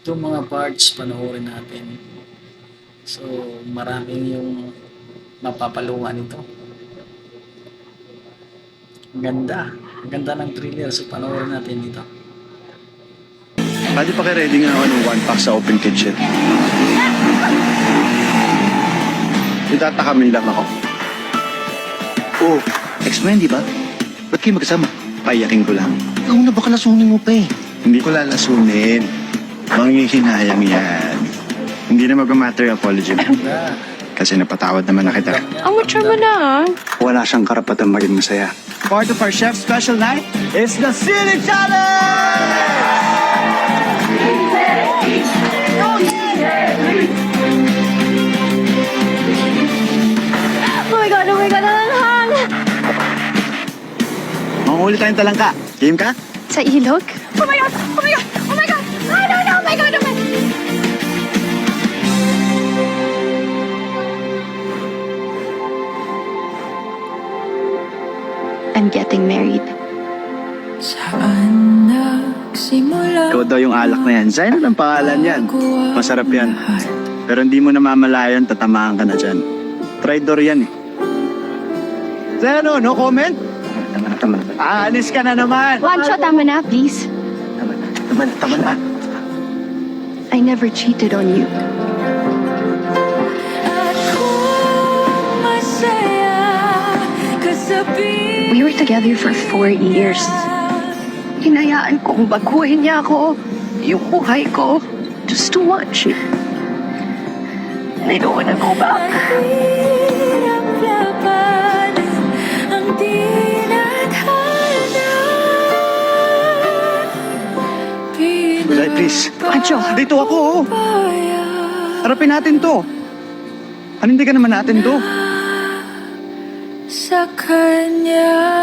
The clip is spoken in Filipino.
Itong mga parts panoorin natin. So, maraming yung mapapalungan ito. Ang ganda. Ang ganda ng thriller. So, panoorin natin dito. Pwede pa ready nga ako ng one pack sa open kitchen. Itatakamin lang ako. Oh, ex mo yan, di ba? Ba't kayo magkasama? Payakin ko lang. Ikaw na baka lasunin mo pa eh. Hindi ko lalasunin. Manghihinayang yan. Hindi na mag-matter yung apology mo. Ganda. Kasi napatawad naman na kita. Ang mature mo na, ah. Wala siyang karapatan maging masaya. Part of our chef's special night is the Sili Challenge! Oh my God, nalanghang! Manghuli tayong talangka. Game ka? Sa ilog? Oh my God! Oh my God! Oh my God! No, no, no! Oh my God! Oh my... I'm getting married. Saan nagsimula? Ikaw daw yung alak na yan. Zainab ang pangalan yan. Masarap yan. Pero hindi mo namamalayan, tatamaan ka na dyan. Traidor yan eh. Zeno, no comment? Tama na. Aalis ka na naman. Juancho, tama na, please. Tama na. I never cheated on you. Ako masaya kasabi. We were together for 4 years. Hinayaan kong baguhin niya ako, yung buhay ko, just to watch it. And I don't wanna go back. Hirap labanan ang di natana. Dai, please. Juancho, Dito ako, oh. Pinapaya Harapin natin to. Ano hindi ka naman natin to? sa kanya.